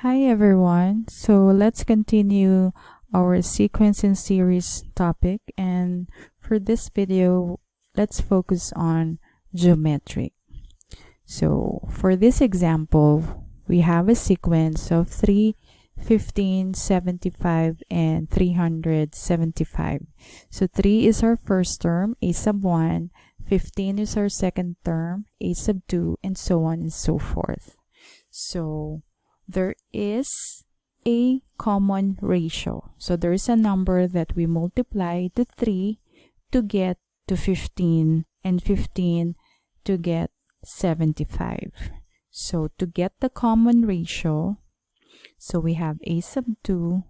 Hi everyone. So let's continue our sequence and series topic, and for this video let's focus on geometric. So for this example we have a sequence of 3, 15, 75 and 375. So 3 is our first term, a sub 1, 15 is our second term, a sub 2, and so on and so forth. So there is a common ratio. So there is a number that we multiply to 3 to get to 15 and 15 to get 75. So to get the common ratio, so we have a sub 2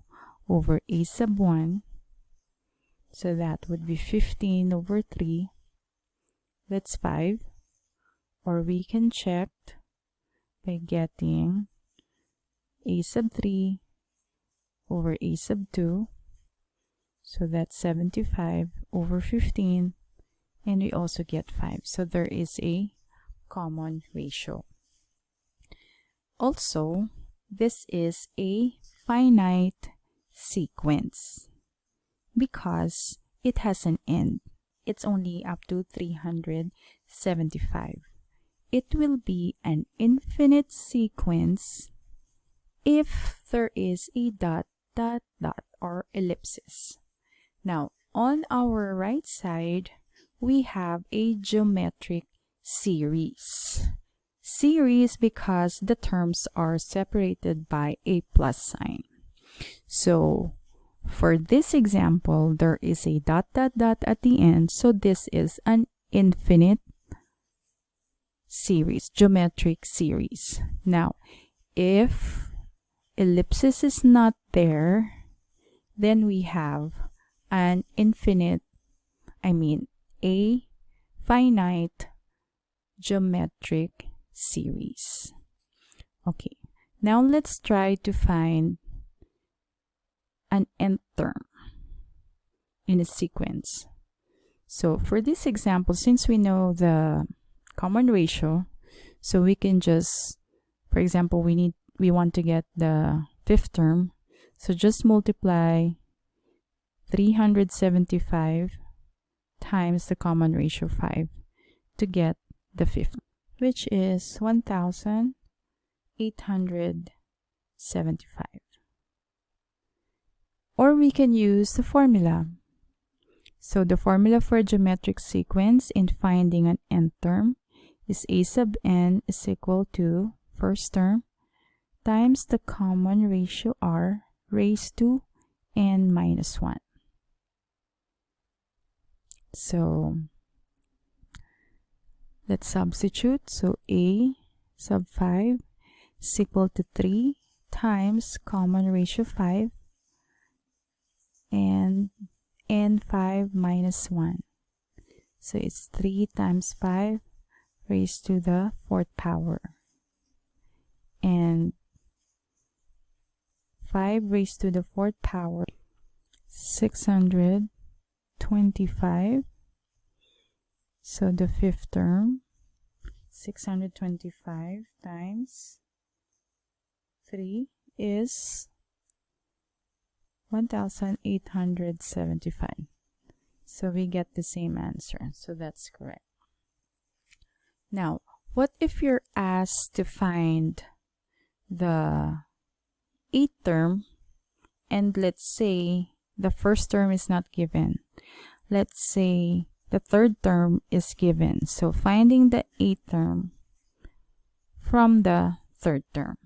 over a sub 1. So that would be 15 over 3. That's 5. Or we can check by getting a sub 3 over a sub 2. So that's 75 over 15. And we also get 5. So there is a common ratio. Also, this is a finite sequence because it has an end. It's only up to 375. It will be an infinite sequence if there is a dot, dot, dot, or ellipsis. Now, on our right side, we have a geometric series. Series because the terms are separated by a plus sign. So, for this example, there is a dot, dot, dot at the end. So, this is an infinite series, geometric series. Now, if ellipsis is not there, then we have an a finite geometric series. Okay, now let's try to find an nth term in a sequence. So for this example, since we know the common ratio, so we can just, for example, we want to get the fifth term, so just multiply 375 times the common ratio 5 to get the fifth, which is 1875. Or we can use the formula. So the formula for a geometric sequence in finding an nth term is a sub n is equal to first term times the common ratio r raised to n minus 1. So let's substitute. So a sub 5 is equal to 3 times common ratio 5 and n5 minus 1. So it's 3 times 5 raised to the 4th power. And 5 raised to the 4th power, 625. So the fifth term, 625 times 3 is 1875. So we get the same answer. So that's correct. Now, what if you're asked to find the 8th term, and let's say the first term is not given. Let's say the 3rd term is given. So finding the 8th term from the 3rd term.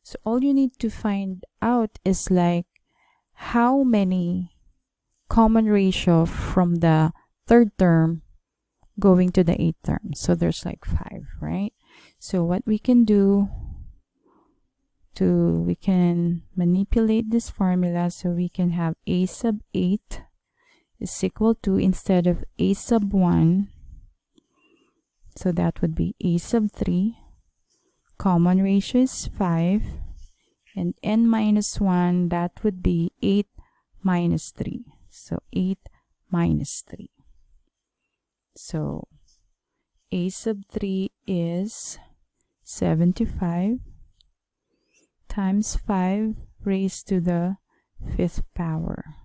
So all you need to find out is like how many common ratio from the 3rd term going to the 8th term. So there's like 5, right? So what we can do, we can manipulate this formula so we can have a sub 8 is equal to, instead of a sub 1, so that would be a sub 3, common ratio is 5, and n minus 1, that would be 8 minus 3. So 8 minus 3. So a sub 3 is 75 times 5 raised to the 5th power.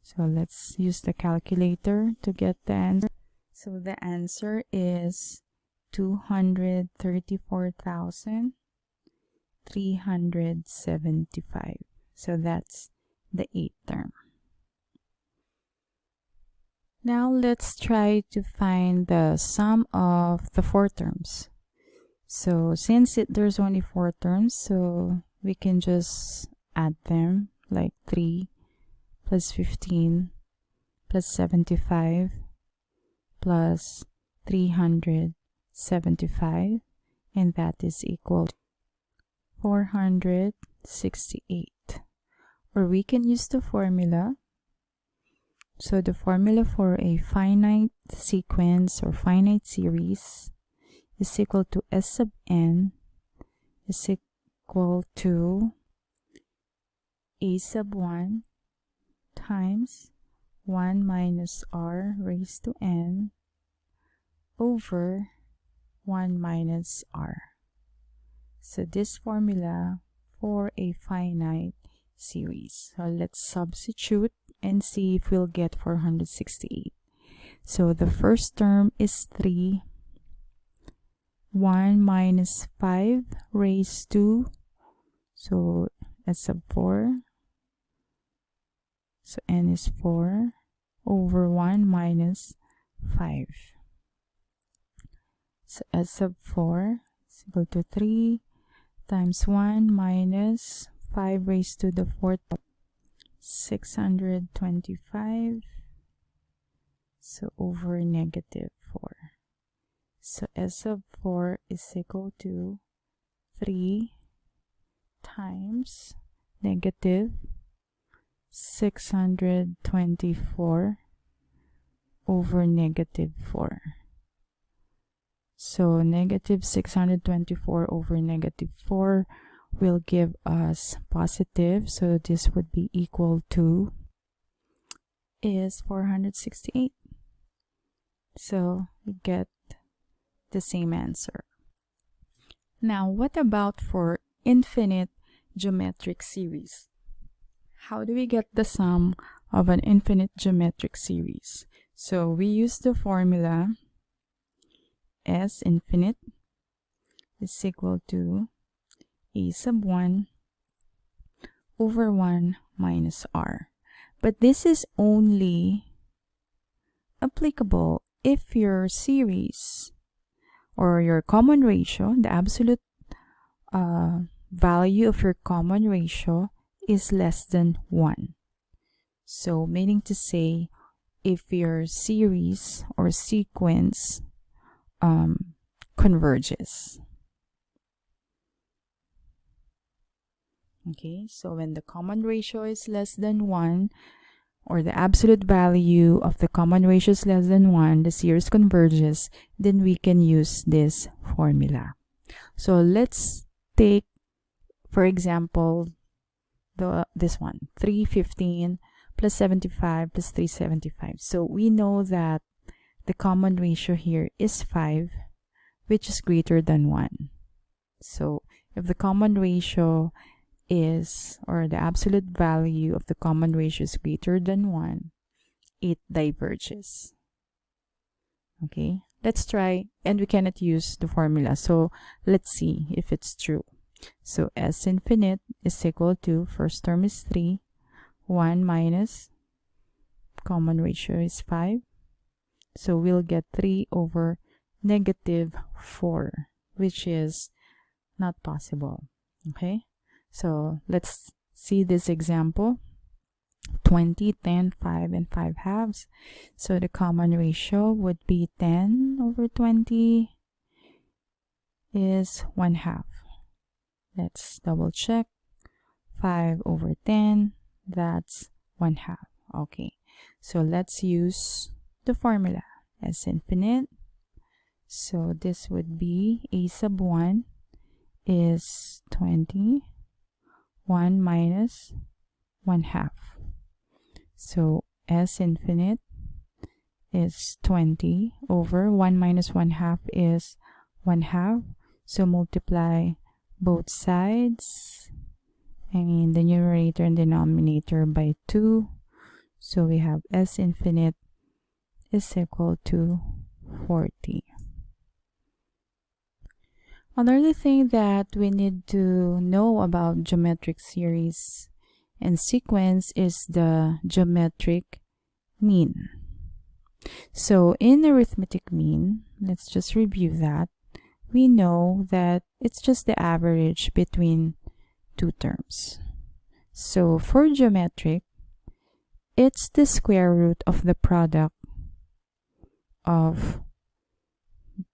So let's use the calculator to get the answer. So the answer is 234,375. So that's the 8th term. Now let's try to find the sum of the 4 terms. So since there's only 4 terms, so we can just add them, like 3 plus 15 plus 75 plus 375, and that is equal to 468. Or we can use the formula. So the formula for a finite sequence or finite series is equal to S sub n is equal to a sub 1 times 1 minus r raised to n over 1 minus r. So this formula for a finite series. So let's substitute and see if we'll get 468. So the first term is 3. 1 minus 5 raised to, so S sub 4. So n is 4 over 1 minus 5. So S sub 4 is equal to 3 times 1 minus 5 raised to the 4th, 625. So over negative 4. So S sub 4 is equal to 3 times negative 624 over negative 4. So negative 624 over negative 4 will give us positive. So this would be equal to is 468. So we get the same answer. Now, what about for infinite geometric series? How do we get the sum of an infinite geometric series? So we use the formula S infinite is equal to a sub 1 over 1 minus r. But this is only applicable if your series or your common ratio, the absolute value of your common ratio is less than 1. So meaning to say, if your series or sequence converges. Okay, so when the common ratio is less than 1, or the absolute value of the common ratio is less than 1, the series converges, then we can use this formula. So let's take, for example, this one, 315 plus 75 plus 375. So we know that the common ratio here is 5, which is greater than 1. So if the common ratio is, or the absolute value of the common ratio is greater than 1, it diverges. Okay, let's try, and we cannot use the formula, so let's see if it's true. So S infinite is equal to, first term is 3, 1 minus common ratio is 5, so we'll get 3 over negative 4, which is not possible. Okay, so let's see this example. 20, 10, 5, and 5 halves. So the common ratio would be 10 over 20 is 1 half. Let's double check. 5 over 10, that's 1 half. Okay, so let's use the formula S infinite. So this would be a sub 1 is 20, 1 minus 1 half. So S infinite is 20 over 1 minus 1 half is 1 half. So multiply both sides, the numerator and denominator by 2. So we have s infinite is equal to 40. Another thing that we need to know about geometric series and sequence is the geometric mean. So in arithmetic mean, let's just review that. We know that it's just the average between two terms. So for geometric, it's the square root of the product of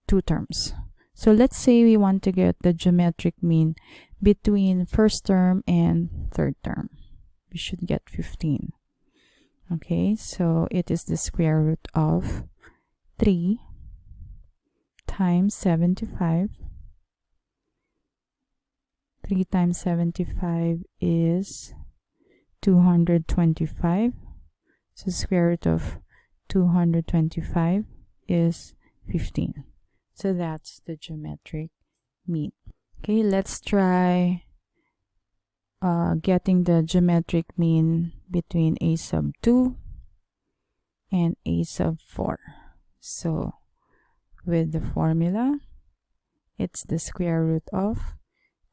two terms. So let's say we want to get the geometric mean between first term and third term. We should get 15. Okay, so it is the square root of 3 times 75. 3 times 75 is 225. So square root of 225 is 15. So that's the geometric mean. Okay, let's try getting the geometric mean between a sub 2 and a sub 4. So with the formula, it's the square root of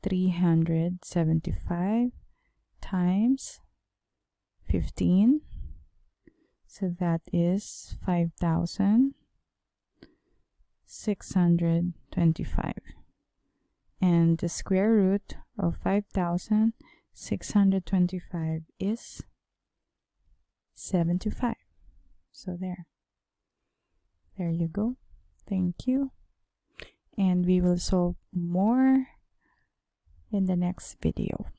375 times 15. So that is 5,625. And the square root of 5,625 is 75. So there you go. Thank you. And we will solve more in the next video.